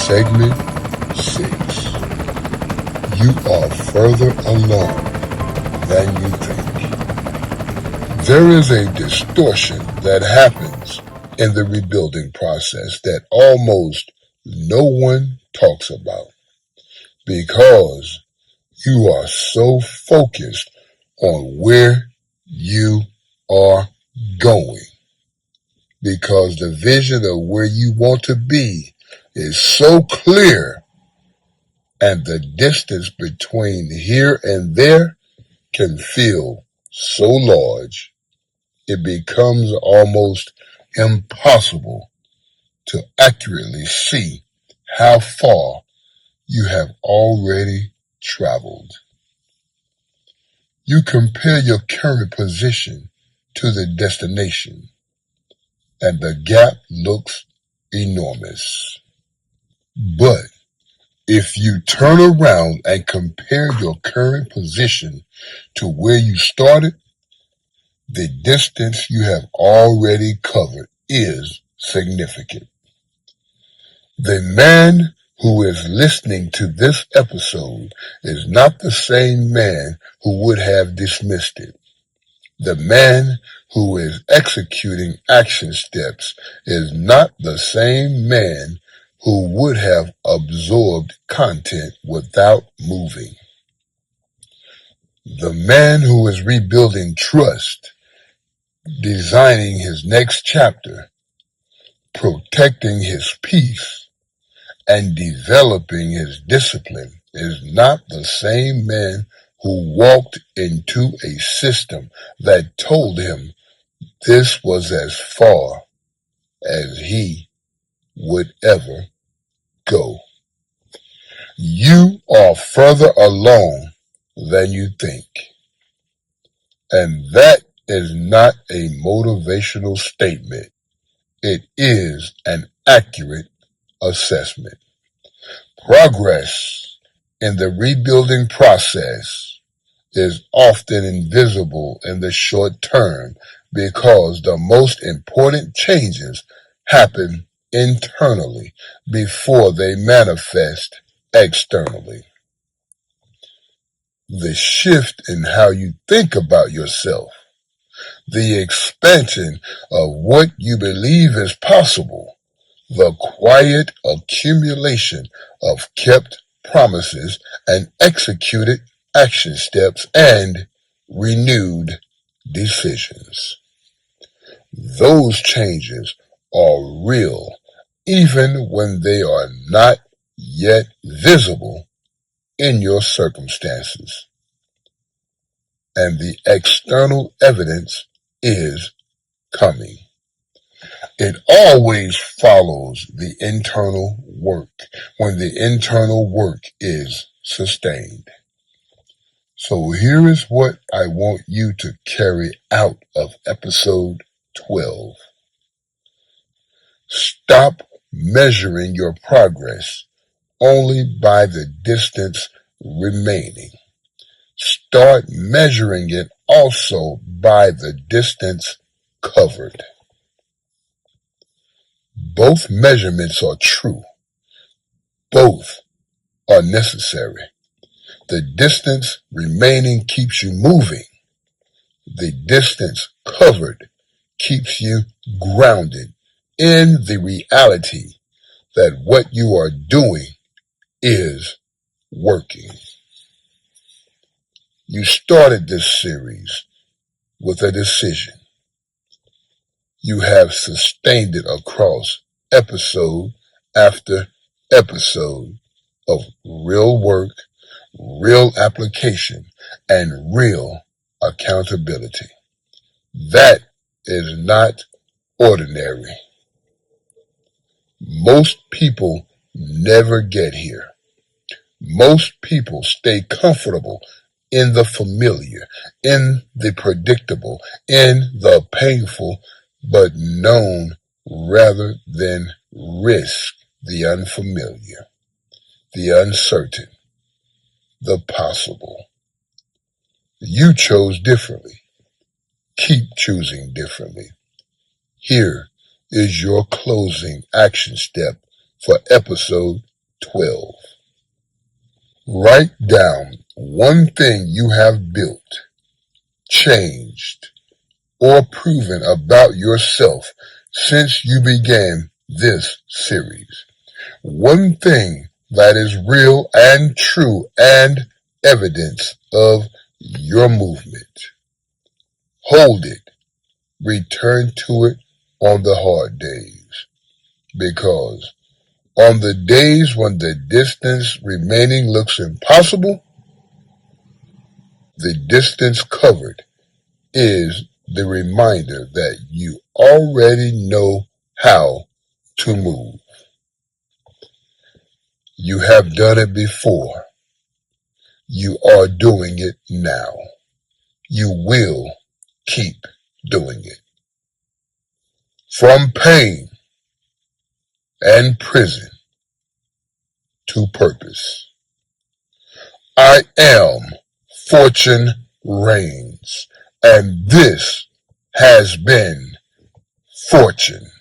Segment 6. You are further along than you think. There is a distortion that happens in the rebuilding process that almost no one talks about because you are so focused on where you are going, because the vision of where you want to be is so clear, and the distance between here and there can feel so large, it becomes almost impossible to accurately see how far you have already traveled. You compare your current position to the destination, and the gap looks enormous. But if you turn around and compare your current position to where you started, the distance you have already covered is significant. The man who is listening to this episode is not the same man who would have dismissed it. The man who is executing action steps is not the same man who would have absorbed content without moving. The man who is rebuilding trust, designing his next chapter, protecting his peace, and developing his discipline is not the same man who walked into a system that told him this was as far as he would ever go. You are further along than you think. And that is not a motivational statement. It is an accurate assessment. Progress in the rebuilding process is often invisible in the short term because the most important changes happen internally before they manifest externally. The shift in how you think about yourself, the expansion of what you believe is possible, the quiet accumulation of kept promises and executed action steps and renewed decisions. Those changes are real even when they are not yet visible in your circumstances. And the external evidence is coming. It always follows the internal work when the internal work is sustained. So here is what I want you to carry out of episode 12. Stop measuring your progress only by the distance remaining. Start measuring it also by the distance covered. Both measurements are true. Both are necessary. The distance remaining keeps you moving. The distance covered keeps you grounded in the reality that what you are doing is working. You started this series with a decision. You have sustained it across episode after episode of real work, real application, and real accountability. That is not ordinary. Most people never get here. Most people stay comfortable in the familiar, in the predictable, in the painful, but known rather than risk the unfamiliar, the uncertain, the possible. You chose differently. Keep choosing differently. Here is your closing action step for episode 12. Write down one thing you have built, changed, or proven about yourself since you began this series. One thing that is real and true and evidence of your movement. Hold it. Return to it on the hard days. Because on the days when the distance remaining looks impossible, the distance covered is the reminder that you already know how to move. You have done it before. You are doing it now. You will keep doing it. From pain and prison to purpose. I am Fortune Reigns, and this has been Fortune.